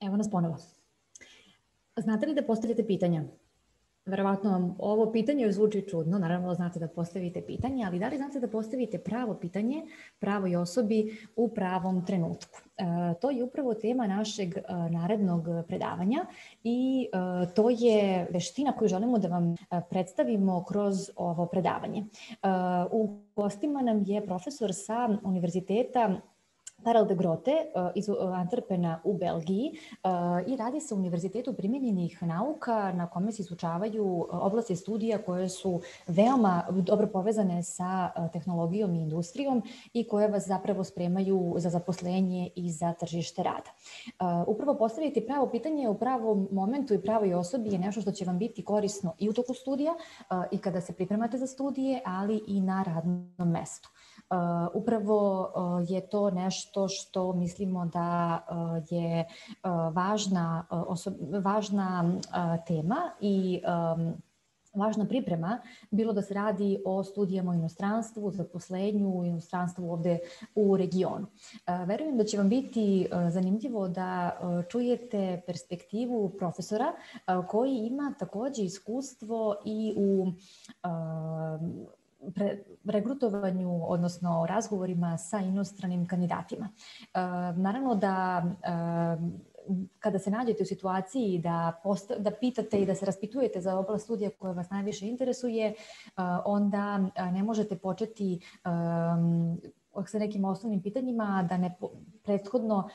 Evo nas ponovo. Znate li da postavljate pitanja? Verovatno vam ovo pitanje zvuči čudno, naravno znate da postavite pitanje, ali da li znate da postavite pravo pitanje pravoj osobi u pravom trenutku? To je upravo tema našeg narednog predavanja i to je veština koju želimo da vam predstavimo kroz ovo predavanje. U gostima nam je profesor sa Univerziteta Karel de Grote iz Antwerpena u Belgiji i radi se o Univerzitetu primenjenih nauka na kome se izučavaju oblasti studija koje su veoma dobro povezane sa tehnologijom i industrijom i koje vas zapravo spremaju za zaposlenje i za tržište rada. Upravo postaviti pravo pitanje u pravom momentu i pravoj osobi je nešto što će vam biti korisno i u toku studija i kada se pripremate za studije, ali i na radnom mestu. Upravo je to nešto što mislimo da je važna tema i važna priprema, bilo da se radi o studijama u inostranstvu, zaposlenju u inostranstvu ovde u regionu. Verujem da će vam biti zanimljivo da čujete perspektivu profesora koji ima takođe iskustvo i u regrutovanju, odnosno razgovorima sa inostranim kandidatima. Naravno da kada se nađete u situaciji da pitate i da se raspitujete za oblast studija koja vas najviše interesuje, onda ne možete početi sa nekim osnovnim pitanjima, da prethodno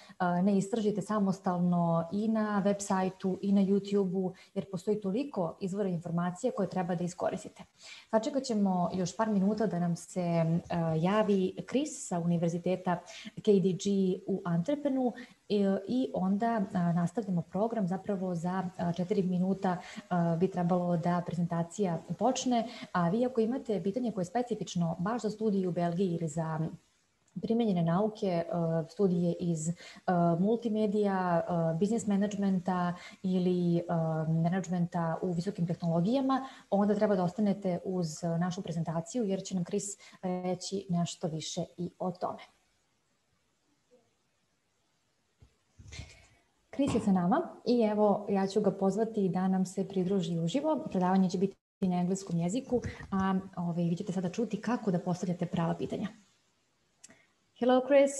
ne istražite samostalno i na web sajtu i na YouTube-u, jer postoji toliko izvora informacija koje treba da iskoristite. Sačekat ćemo još par minuta da nam se javi Chris sa Univerziteta KdG u Antwerpenu i onda nastavljamo program. Zapravo za 4 minuta bi trebalo da prezentacija počne, a vi ako imate pitanje koje je specifično baš za studije u Belgiji ili za primenjene nauke, studije iz multimedija, biznis menadžmenta ili menadžmenta u visokim tehnologijama, onda treba da ostanete uz našu prezentaciju jer će nam Chris reći nešto više i o tome. Chris je sa nama i evo ja ću ga pozvati da nam se pridruži uživo. Predavanje će biti na engleskom jeziku, a vi ćete sada čuti kako da postavljate prava pitanja. Hello, Chris.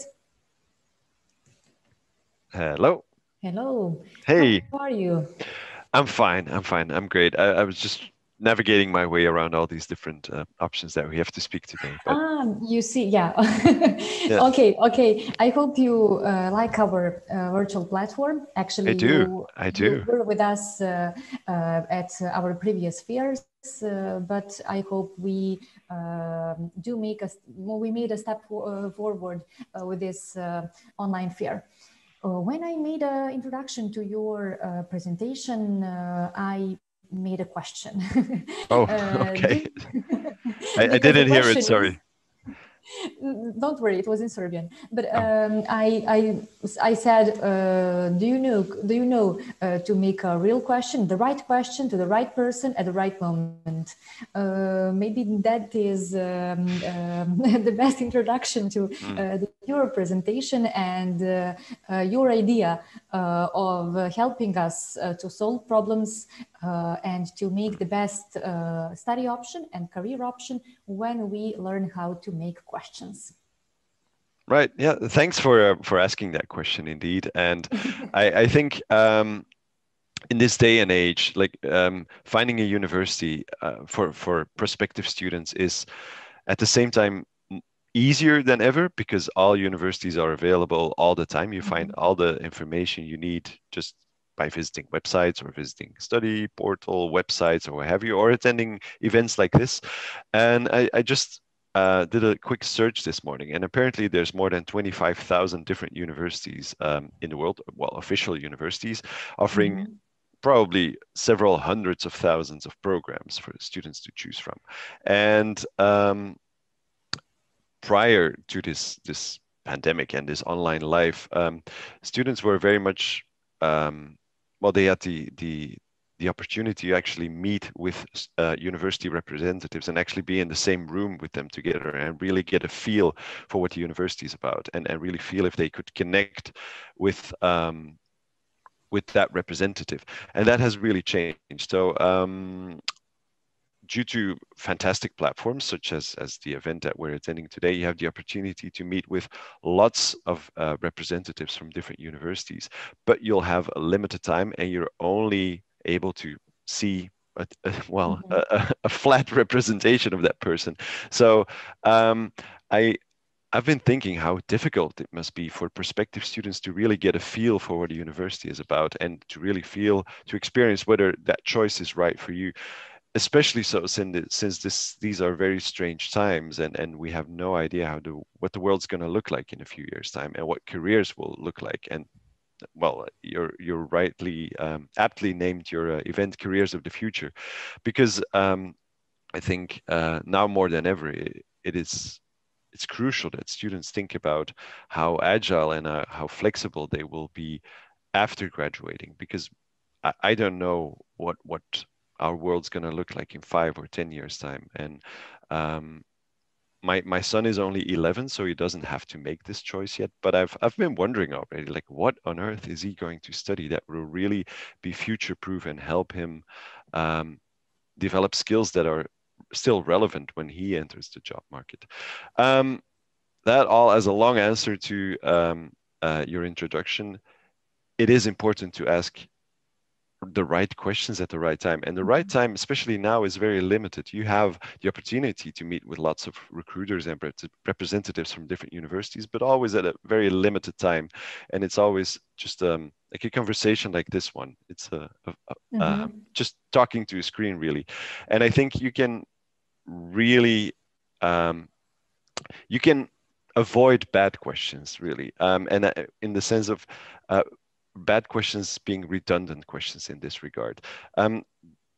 Hello. Hello. Hey. How are you? I'm fine. I'm great. I was just navigating my way around all these different options that we have to speak today. But... you see, yeah. Yeah. Okay. I hope you like our virtual platform. Actually, I do. You were with us at our previous fairs, but I hope we made a step forward with this online fair. When I made an introduction to your presentation, I made a question. Oh, okay. I didn't hear it, sorry. Don't worry, it was in Serbian. But I said, do you know to make a real question, the right question to the right person at the right moment? Maybe that is the best introduction to your presentation and your idea of helping us to solve problems and to make the best study option and career option when we learn how to make questions. Right. Yeah. Thanks for asking that question, indeed. And I think in this day and age, like finding a university for prospective students is at the same time easier than ever because all universities are available all the time. You find all the information you need just by visiting websites or visiting study portal websites or what have you, or attending events like this. And I just did a quick search this morning, and apparently there's more than 25,000 different universities in the world, well, official universities, offering probably several hundreds of thousands of programs for students to choose from. And prior to this pandemic and this online life, students were very much they had the opportunity to actually meet with university representatives and actually be in the same room with them together and really get a feel for what the university is about and really feel if they could connect with with that representative, and that has really changed. So due to fantastic platforms such as the event that we're attending today, you have the opportunity to meet with lots of representatives from different universities, but you'll have a limited time and you're only able to see a flat representation of that person. So I've been thinking how difficult it must be for prospective students to really get a feel for what a university is about and to really to experience whether that choice is right for you, especially so since these are very strange times, and we have no idea what the world's going to look like in a few years' time and what careers will look like. And well, you're rightly aptly named your event Careers of the Future, because I think now more than ever it's crucial that students think about how agile and how flexible they will be after graduating, because I don't know what our world's going to look like in 5 or 10 years time. And my son is only 11, so he doesn't have to make this choice yet, but I've been wondering already, like, what on earth is he going to study that will really be future proof and help him develop skills that are still relevant when he enters the job market. That all as a long answer to your introduction. It is important to ask the right questions at the right time, and the right time, especially now, is very limited. You have the opportunity to meet with lots of recruiters and representatives from different universities, but always at a very limited time, and it's always just like a conversation like this one. It's just talking to a screen, really. And I think you can really you can avoid bad questions, really, and in the sense of bad questions being redundant questions in this regard.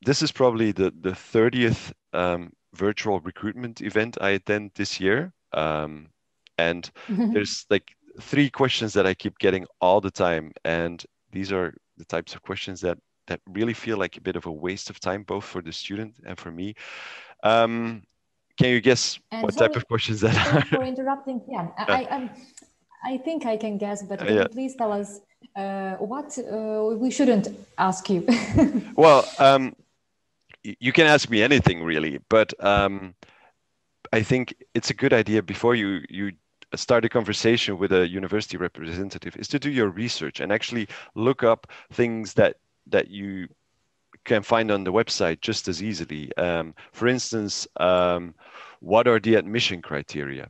This is probably the 30th virtual recruitment event I attend this year. And there's like 3 questions that I keep getting all the time. And these are the types of questions that really feel like a bit of a waste of time, both for the student and for me. Can you guess what type of questions that are? Sorry for interrupting. Yeah, I think I can guess, but can you please tell us what we shouldn't ask you? Well, you can ask me anything, really, but I think it's a good idea before you start a conversation with a university representative is to do your research and actually look up things that you can find on the website just as easily. For instance, what are the admission criteria?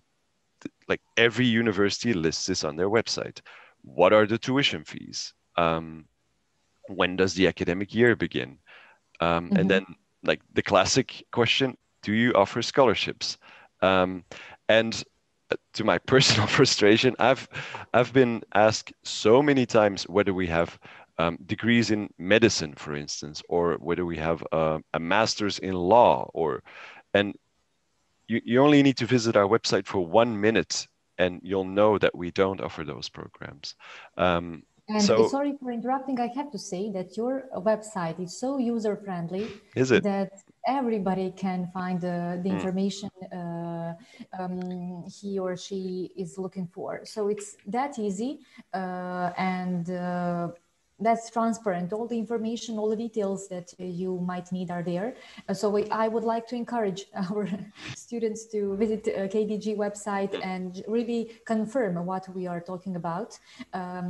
Like every university lists this on their website. What are the tuition fees? When does the academic year begin? And then, like the classic question, do you offer scholarships? And to my personal frustration, I've been asked so many times whether we have degrees in medicine, for instance, or whether we have a master's in law, and you only need to visit our website for 1 minute and you'll know that we don't offer those programs. And sorry for interrupting, I have to say that your website is so user-friendly that everybody can find the information he or she is looking for. So it's that easy and that's transparent. All the information, all the details that you might need are there. So I would like to encourage our students to visit KdG website and really confirm what we are talking about.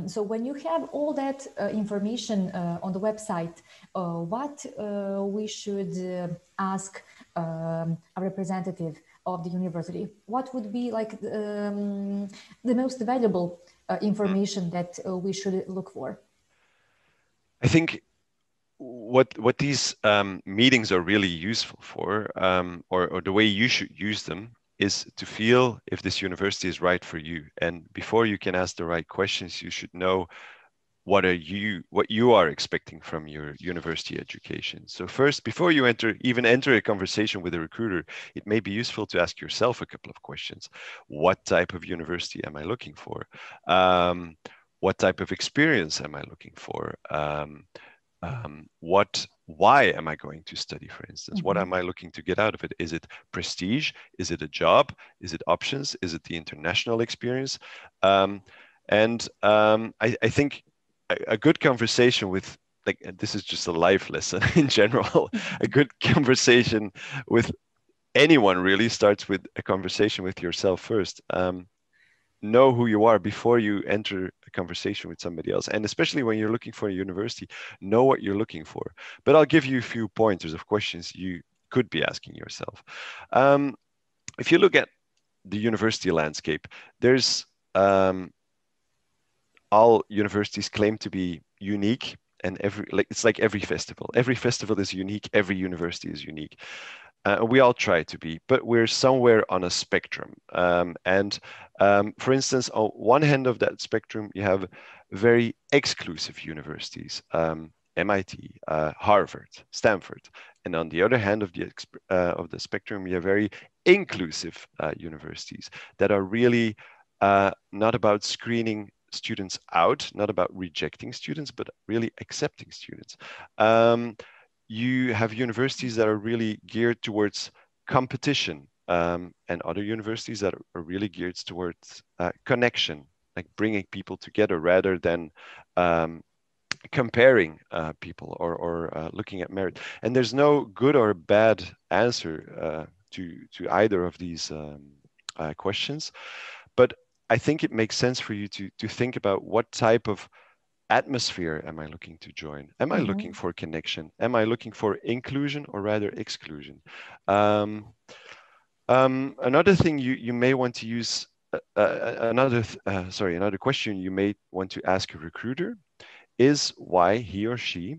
So when you have all that information on the website, what we should ask a representative of the university? What would be like the most valuable information that we should look for? I think what these meetings are really useful for, or the way you should use them, is to feel if this university is right for you. And before you can ask the right questions, you should know what you are expecting from your university education. So first, before you even enter a conversation with a recruiter, it may be useful to ask yourself a couple of questions. What type of university am I looking for? What type of experience am I looking for? Why am I going to study, for instance? What am I looking to get out of it? Is it prestige? Is it a job? Is it options? Is it the international experience? I think a good conversation with, like, and this is just a life lesson in general, a good conversation with anyone really starts with a conversation with yourself first. Know who you are before you enter a conversation with somebody else. And especially when you're looking for a university, know what you're looking for. But I'll give you a few pointers of questions you could be asking yourself. If you look at the university landscape, there's all universities claim to be unique, and it's like every festival. Every festival is unique. Every university is unique. We all try to be, but we're somewhere on a spectrum. For instance, on one hand of that spectrum, you have very exclusive universities, MIT, Harvard, Stanford. And on the other hand of the spectrum, you have very inclusive universities that are really not about screening students out, not about rejecting students, but really accepting students. You have universities that are really geared towards competition, and other universities that are really geared towards connection, like bringing people together rather than comparing people or looking at merit. And there's no good or bad answer to either of these questions, but I think it makes sense for you to think about what type of atmosphere am I looking to join? Am I looking for connection? Am I looking for inclusion or rather exclusion? Another thing you may want to use, another question you may want to ask a recruiter is why he or she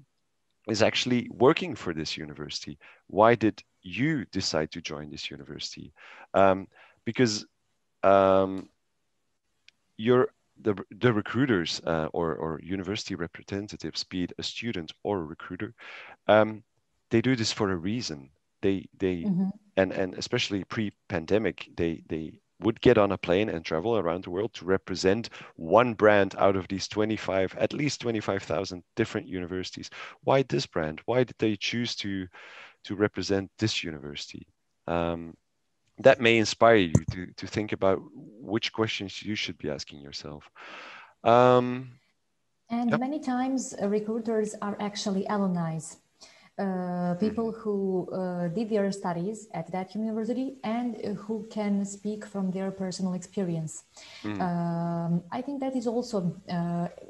is actually working for this university. Why did you decide to join this university? Because the recruiters or university representatives, be it a student or a recruiter, they do this for a reason. And especially pre-pandemic, they would get on a plane and travel around the world to represent one brand out of these at least 25,000 different universities. Why this brand? Why did they choose to represent this university? That may inspire you to think about which questions you should be asking yourself. Many times recruiters are actually alumni. People who did their studies at that university and who can speak from their personal experience. I think that is also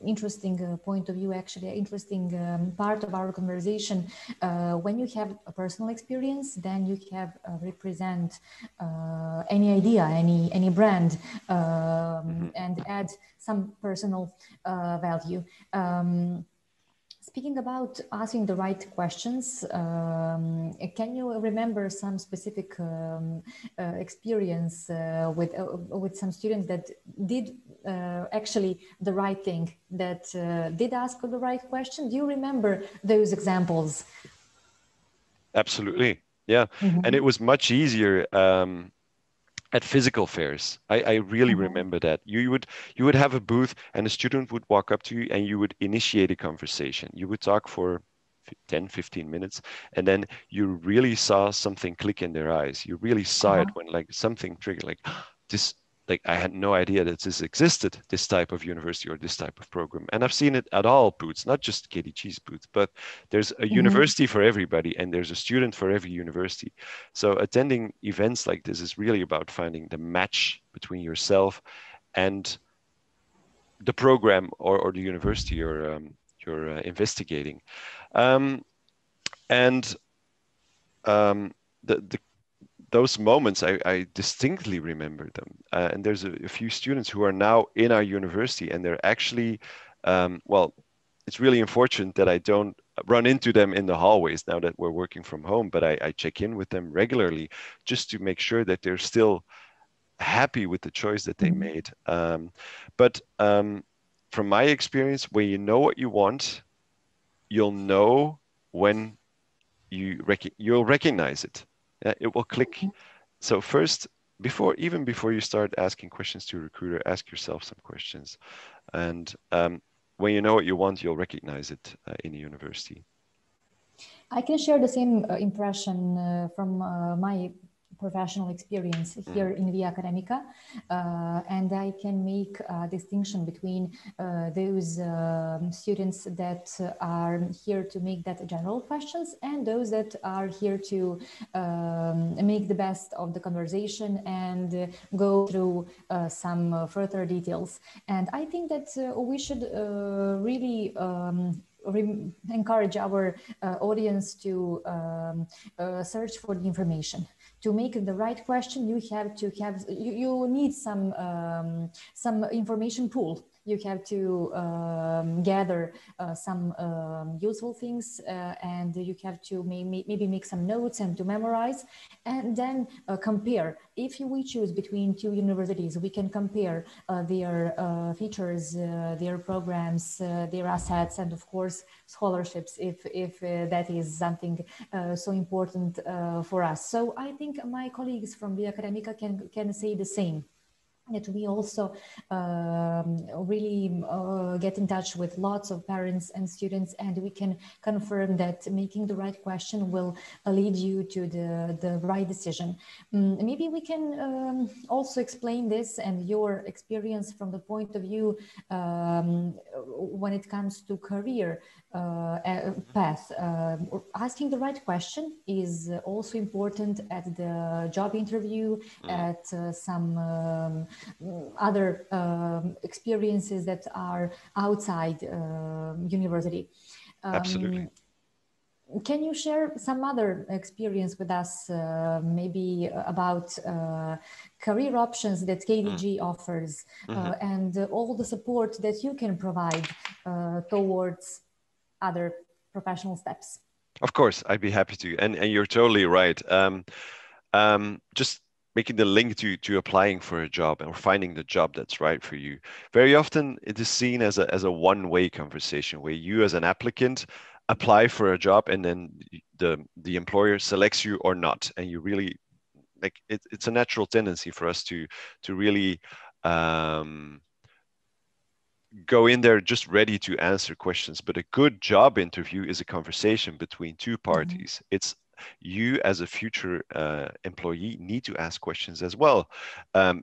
interesting point of view, actually, an interesting part of our conversation. When you have a personal experience, then you have represent any idea, any brand, and add some personal value. Speaking about asking the right questions, can you remember some specific experience with some students that did actually the right thing, that did ask the right question? Do you remember those examples? Absolutely, yeah. And it was much easier at physical fairs. I really remember that. You would have a booth and a student would walk up to you and you would initiate a conversation. You would talk for 10, 15 minutes, and then you really saw something click in their eyes. You really saw it when like something triggered, like this, like I had no idea that this existed, this type of university or this type of program. And I've seen it at all booths, not just KdG's booth, but there's a university for everybody and there's a student for every university. So attending events like this is really about finding the match between yourself and the program or the university you're investigating. Those moments, I distinctly remember them. And there's a few students who are now in our university and they're actually, well, it's really unfortunate that I don't run into them in the hallways now that we're working from home, but I check in with them regularly just to make sure that they're still happy with the choice that they made. But from my experience, when you know what you want, you'll know when you'll recognize it. It will click. So first, before you start asking questions to a recruiter, ask yourself some questions. And when you know what you want, you'll recognize it in a university. I can share the same impression from my professional experience here in Via Academica, and I can make a distinction between those students that are here to make that general questions and those that are here to make the best of the conversation and go through some further details. And I think that we should really encourage our audience to search for the information. To make the right question, you have to have, you need some information pool. You have to gather some useful things, and you have to maybe make some notes and to memorize, and then compare. If we choose between two universities, we can compare their features, their programs, their assets, and of course scholarships, if that is something so important for us. So I think my colleagues from Via Academica can say the same, that we also really get in touch with lots of parents and students, and we can confirm that making the right question will lead you to the right decision. Maybe we can also explain this and your experience from the point of view when it comes to career path. Asking the right question is also important at the job interview, at some other experiences that are outside university. Absolutely. Can you share some other experience with us, maybe about career options that KdG offers, and all the support that you can provide towards other professional steps? Of course, I'd be happy to. And you're totally right. Just making the link to applying for a job or finding the job that's right for you. Very often it is seen as a one-way conversation where you as an applicant apply for a job and then the employer selects you or not. And you really, like, it's a natural tendency for us to really go in there just ready to answer questions. But a good job interview is a conversation between two parties. It's you as a future employee need to ask questions as well,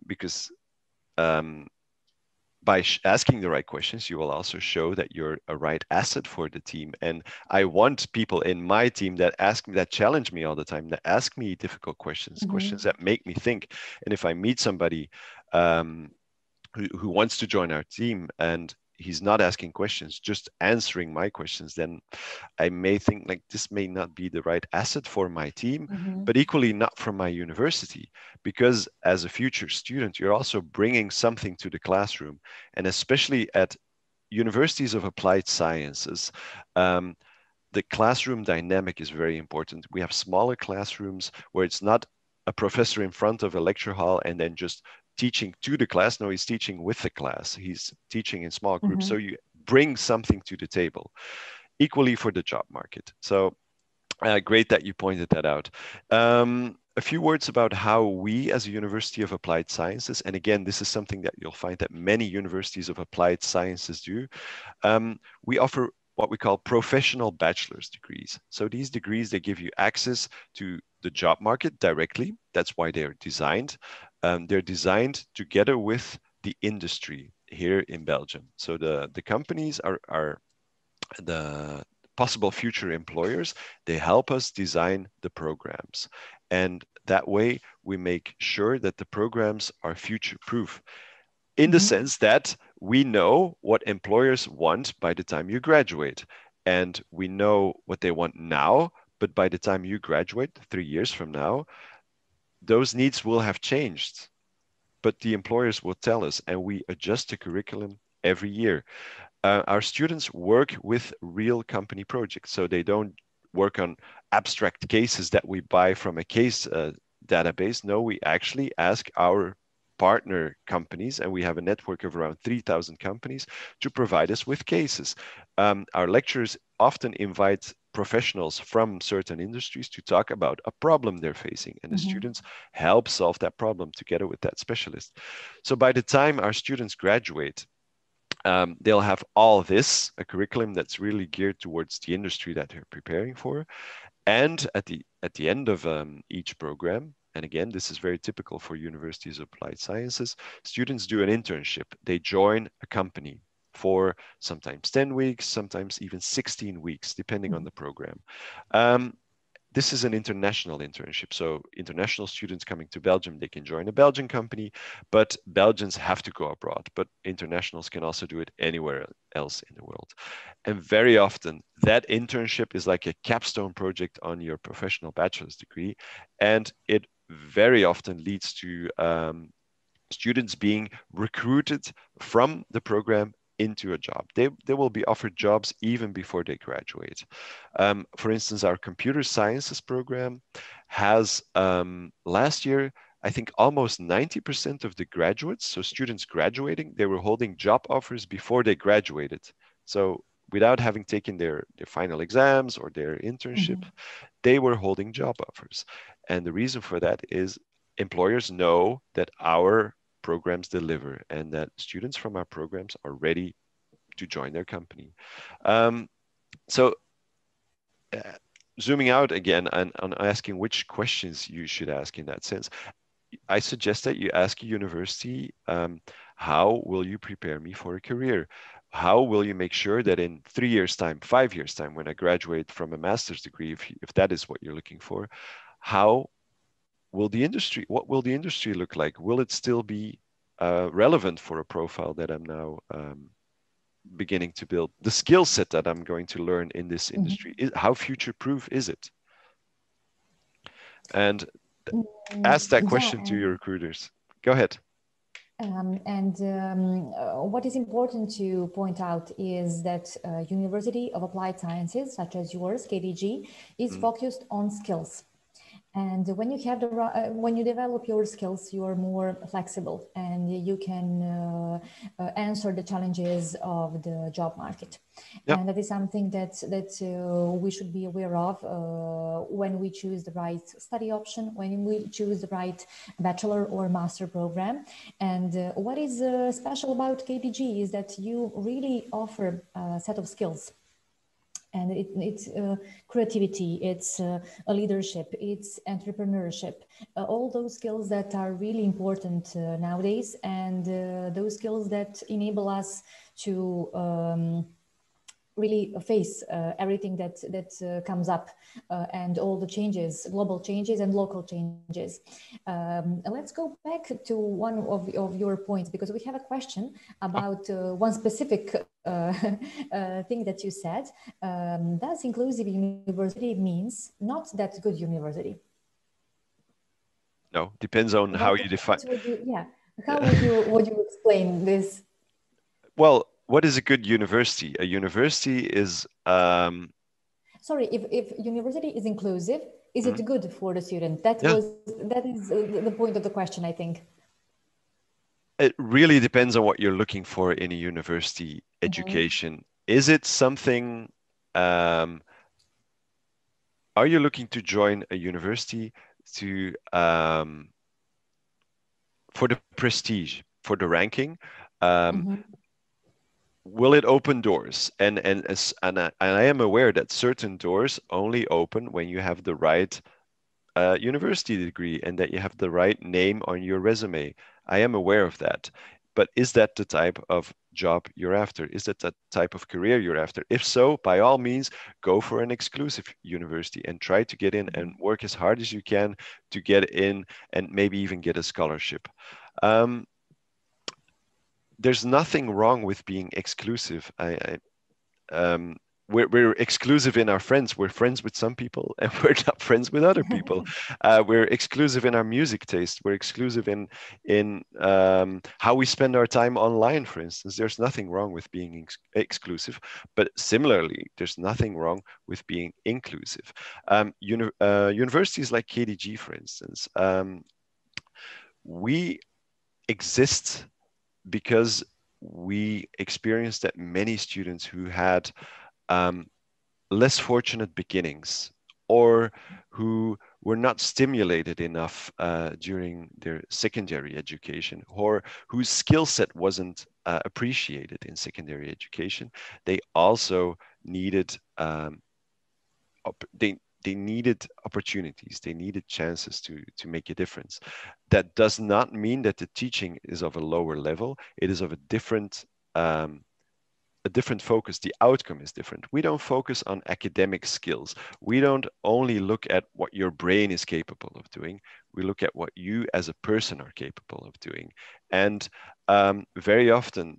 because by asking the right questions, you will also show that you're a right asset for the team. And I want people in my team that challenge me all the time, that ask me difficult questions, questions that make me think. And if I meet somebody who wants to join our team and he's not asking questions, just answering my questions, then I may think like this may not be the right asset for my team, but equally not for my university, because as a future student, you're also bringing something to the classroom. And especially at universities of applied sciences, the classroom dynamic is very important. We have smaller classrooms where it's not a professor in front of a lecture hall and then just teaching to the class. No, he's teaching with the class. He's teaching in small groups. So you bring something to the table. Equally for the job market. So great that you pointed that out. A few words about how we as a University of Applied Sciences, and again, this is something that you'll find that many universities of applied sciences do. We offer what we call professional bachelor's degrees. So these degrees, they give you access to the job market directly. That's why they're designed. They're designed together with the industry here in Belgium. So the companies are the possible future employers. They help us design the programs. And that way we make sure that the programs are future-proof in the sense that we know what employers want by the time you graduate. And we know what they want now, but by the time you graduate 3 years from now, those needs will have changed. But the employers will tell us, and we adjust the curriculum every year. Our students work with real company projects, so they don't work on abstract cases that we buy from a case database. No, we actually ask our partner companies, and we have a network of around 3,000 companies, to provide us with cases. Our lecturers often invite professionals from certain industries to talk about a problem they're facing, and the students help solve that problem together with that specialist. So by the time our students graduate, they'll have all this, a curriculum that's really geared towards the industry that they're preparing for. And at the end of each program, and again, this is very typical for universities of applied sciences, students do an internship. They join a company for sometimes 10 weeks, sometimes even 16 weeks, depending on the program. This is an international internship. So international students coming to Belgium, they can join a Belgian company, but Belgians have to go abroad. But internationals can also do it anywhere else in the world. And very often that internship is like a capstone project on your professional bachelor's degree. And it very often leads to students being recruited from the program into a job. They will be offered jobs even before they graduate. For instance, our computer sciences program has last year, I think almost 90% of the graduates, so students graduating, they were holding job offers before they graduated. So without having taken their final exams or their internship, they were holding job offers. And the reason for that is employers know that our programs deliver and that students from our programs are ready to join their company. So zooming out again and on asking which questions you should ask in that sense, I suggest that you ask a university, how will you prepare me for a career? How will you make sure that in 3 years' time, 5 years' time, when I graduate from a master's degree, if that is what you're looking for, how will the industry, what will the industry look like? Will it still be relevant for a profile that I'm now beginning to build? The skill set that I'm going to learn in this industry, how future-proof is it? And ask that question to your recruiters. Go ahead. What is important to point out is that University of Applied Sciences, such as yours, KdG, is focused on skills. And when you have when you develop your skills, you are more flexible and you can answer the challenges of the job market. Yep. And that is something that we should be aware of when we choose the right study option, when we choose the right bachelor or master program. And what is special about KdG is that you really offer a set of skills. And it's creativity, it's a leadership, it's entrepreneurship, all those skills that are really important nowadays, and those skills that enable us to really face everything that comes up and all the changes, global changes and local changes. Let's go back to one of your points, because we have a question about one specific thing that you said. Does inclusive university means not that good university? No, depends on how you define. How would you explain this? Well, what is a good university? A university is... Sorry, if university is inclusive, is it good for the student? That is the point of the question, I think. It really depends on what you're looking for in a university education. Is it something... are you looking to join a university to for the prestige, for the ranking? Will it open doors? And I am aware that certain doors only open when you have the right university degree and that you have the right name on your resume. I am aware of that. But is that the type of job you're after? Is that the type of career you're after? If so, by all means, go for an exclusive university and try to get in and work as hard as you can to get in and maybe even get a scholarship. There's nothing wrong with being exclusive. We're exclusive in our friends. We're friends with some people and we're not friends with other people. We're exclusive in our music taste. We're exclusive in how we spend our time online, for instance. There's nothing wrong with being exclusive, but similarly, there's nothing wrong with being inclusive. Universities like KdG, for instance, we exist because we experienced that many students who had less fortunate beginnings or who were not stimulated enough during their secondary education, or whose skill set wasn't appreciated in secondary education, they also needed they needed opportunities, they needed chances to make a difference. That does not mean that the teaching is of a lower level. It is of a different focus. The outcome is different. We don't focus on academic skills. We don't only look at what your brain is capable of doing. We look at what you as a person are capable of doing. And very often,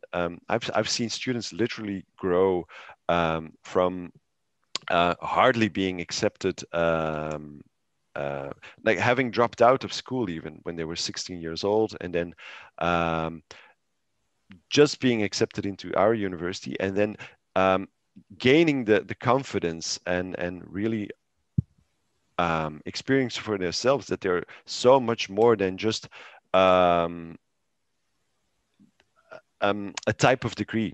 I've seen students literally grow from hardly being accepted, like having dropped out of school even when they were 16 years old, and then just being accepted into our university, and then gaining the confidence and really experience for themselves that they're so much more than just a type of degree.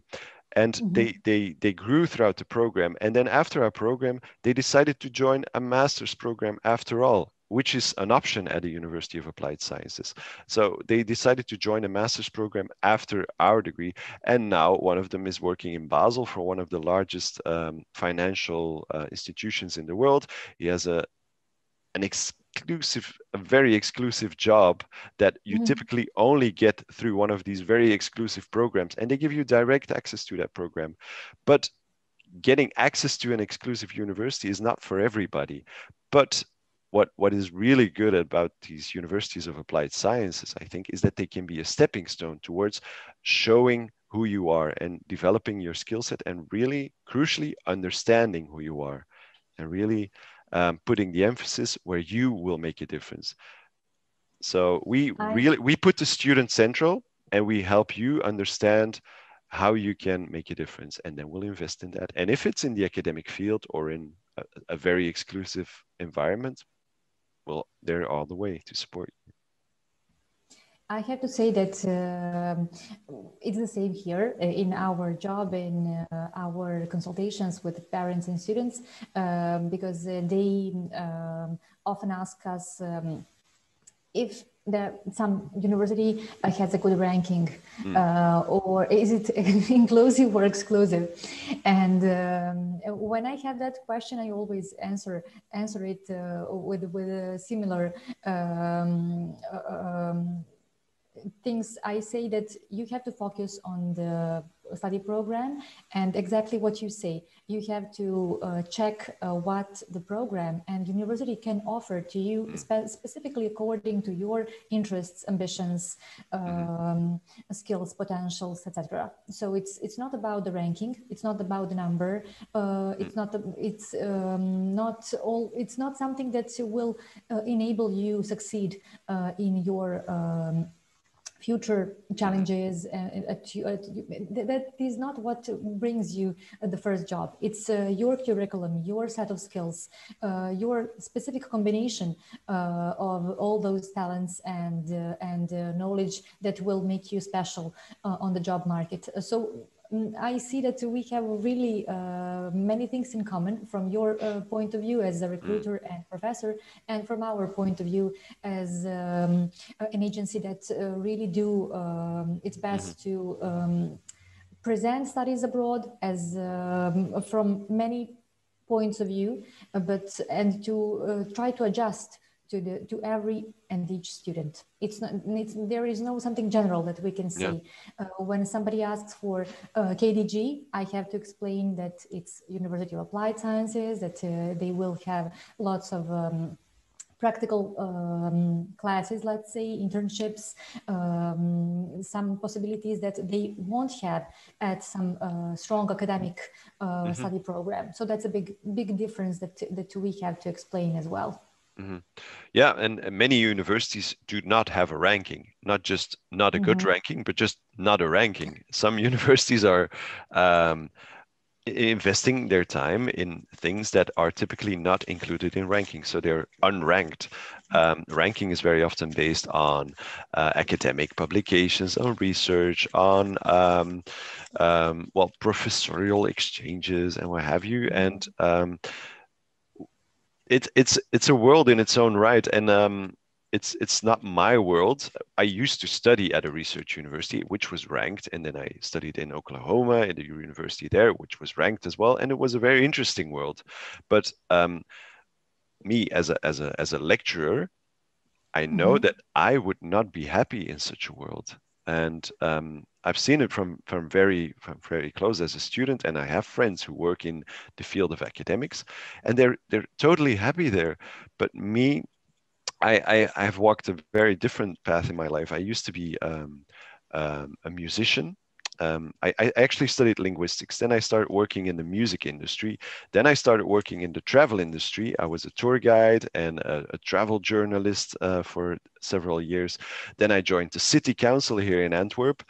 And they grew throughout the program. And then after our program, they decided to join a master's program after all, which is an option at the University of Applied Sciences. So they decided to join a master's program after our degree. And now one of them is working in Basel for one of the largest financial institutions in the world. He has a very exclusive job that you typically only get through one of these very exclusive programs, and they give you direct access to that program. But getting access to an exclusive university is not for everybody. But what is really good about these universities of applied sciences, I think, is that they can be a stepping stone towards showing who you are and developing your skill set, and really crucially understanding who you are, and really putting the emphasis where you will make a difference. So we put the student central, and we help you understand how you can make a difference, and then we'll invest in that. And if it's in the academic field or in a very exclusive environment, well, they're all the way to support you. I have to say that it's the same here in our job, in our consultations with parents and students, because they often ask us if some university has a good ranking, or is it inclusive or exclusive? And when I have that question, I always answer it with a similar things. I say that you have to focus on the study program, and exactly what you say, you have to check what the program and university can offer to you, specifically according to your interests, ambitions, skills, potentials, etc. So it's not about the ranking, it's not about the number, it's not something that will enable you succeed in your future challenges. That is not what brings you the first job. It's your curriculum, your set of skills, your specific combination of all those talents and knowledge that will make you special on the job market. So I see that we have really many things in common from your point of view as a recruiter and professor, and from our point of view as an agency that really do its best to present studies abroad as from many points of view, and to try to adjust to every and each student. There is no something general that we can say. When somebody asks for KdG, I have to explain that it's University of Applied Sciences, that they will have lots of practical classes, let's say, internships, some possibilities that they won't have at some strong academic study program. So that's a big difference that we have to explain as well. Yeah, and many universities do not have a ranking, not just not a good ranking, but just not a ranking. Some universities are investing their time in things that are typically not included in ranking, so they're unranked. Ranking is very often based on academic publications, on research, on professorial exchanges and what have you. And it's a world in its own right, and it's not my world. I used to study at a research university, which was ranked, and then I studied in Oklahoma at a university there, which was ranked as well, and it was a very interesting world. But me as a lecturer, I know that I would not be happy in such a world. And I've seen it from very close as a student, and I have friends who work in the field of academics, and they're totally happy there. But me, I've walked a very different path in my life. I used to be a musician. I actually studied linguistics. Then I started working in the music industry. Then I started working in the travel industry. I was a tour guide and a travel journalist for several years. Then I joined the city council here in Antwerp,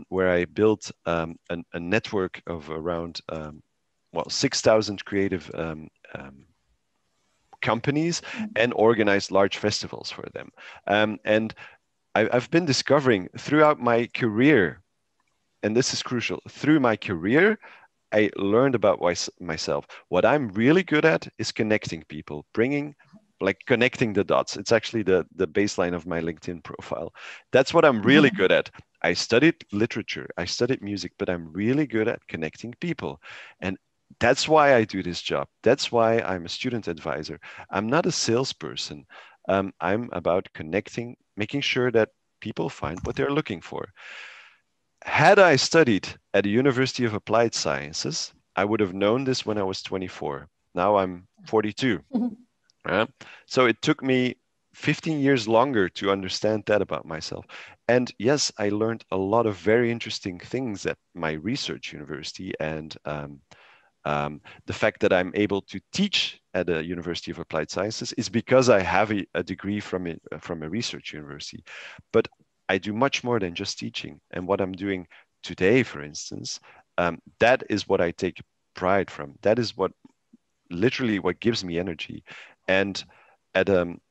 where I built a network of around 6,000 creative companies and organized large festivals for them. And I've been discovering throughout my career, and this is crucial, through my career, I learned about myself. What I'm really good at is connecting people, connecting the dots. It's actually the baseline of my LinkedIn profile. That's what I'm really good at. I studied literature, I studied music, but I'm really good at connecting people. And that's why I do this job. That's why I'm a student advisor. I'm not a salesperson. I'm about connecting, making sure that people find what they're looking for. Had I studied at the University of Applied Sciences, I would have known this when I was 24. Now I'm 42. So it took me 15 years longer to understand that about myself. And yes, I learned a lot of very interesting things at my research university, and the fact that I'm able to teach at the University of Applied Sciences is because I have a degree from a research university. But I do much more than just teaching. And what I'm doing today, for instance, that is what I take pride from. That is literally what gives me energy. And at an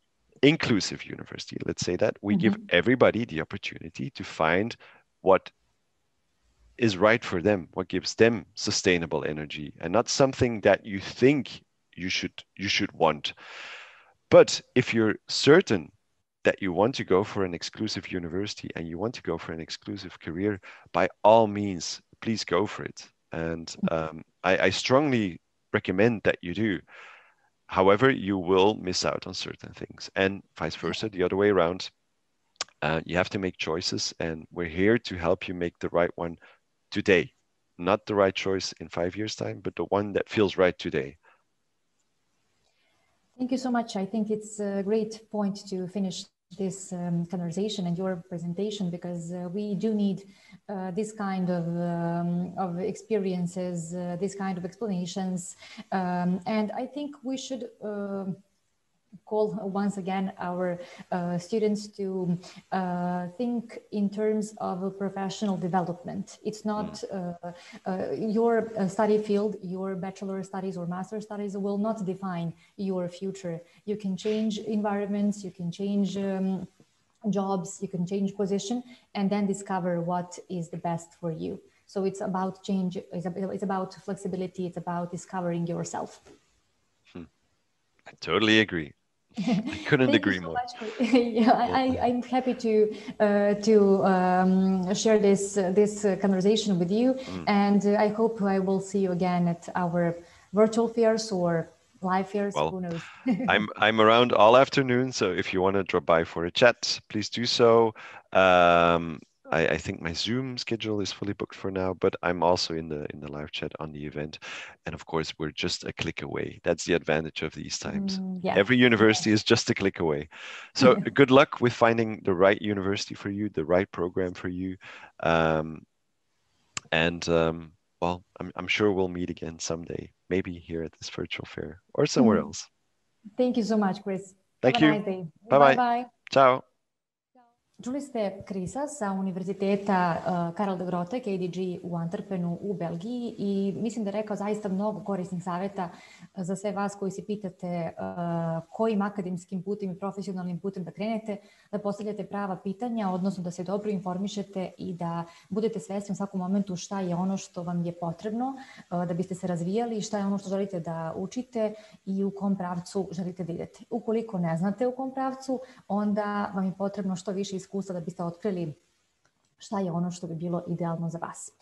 inclusive university, let's say that, we give everybody the opportunity to find what is right for them, what gives them sustainable energy, and not something that you think you should want. But if you're certain that you want to go for an exclusive university and you want to go for an exclusive career, by all means, please go for it. And I strongly recommend that you do. However, you will miss out on certain things, and vice versa, the other way around. You have to make choices, and we're here to help you make the right one today. Not the right choice in 5 years' time, but the one that feels right today. Thank you so much. I think it's a great point to finish this conversation and your presentation, because we do need this kind of experiences, this kind of explanations. And I think we should call once again our students to think in terms of professional development. It's not your study field, your bachelor studies or master studies will not define your future. You can change environments, you can change jobs, you can change position, and then discover what is the best for you. So it's about change, it's about flexibility, it's about discovering yourself. I totally agree. I couldn't agree more. I'm happy to share this conversation with you, and I hope I will see you again at our virtual fairs or live fairs. Well, who knows? I'm around all afternoon, so if you want to drop by for a chat, please do so. I think my Zoom schedule is fully booked for now, but I'm also in the live chat on the event. And of course, we're just a click away. That's the advantage of these times. Every university is just a click away. So good luck with finding the right university for you, the right program for you. Well, I'm sure we'll meet again someday, maybe here at this virtual fair or somewhere else. Thank you so much, Chris. Thank Have you. a nice day. Bye-bye. Bye-bye. Ciao. Čuli ste Krisa sa Univerziteta Karel de Grote, KdG u Antwerpenu u Belgiji, i mislim da je rekao zaista mnogo korisnih savjeta za sve vas koji se pitate kojim akademskim putem i profesionalnim putem da krenete, da postavljate prava pitanja, odnosno da se dobro informišete i da budete svesni u svakom momentu šta je ono što vam je potrebno da biste se razvijali, šta je ono što želite da učite i u kom pravcu želite da idete. Ukoliko ne znate u kom pravcu, onda vam je potrebno što više iskustva da biste otkrili šta je ono što bi bilo idealno za vas.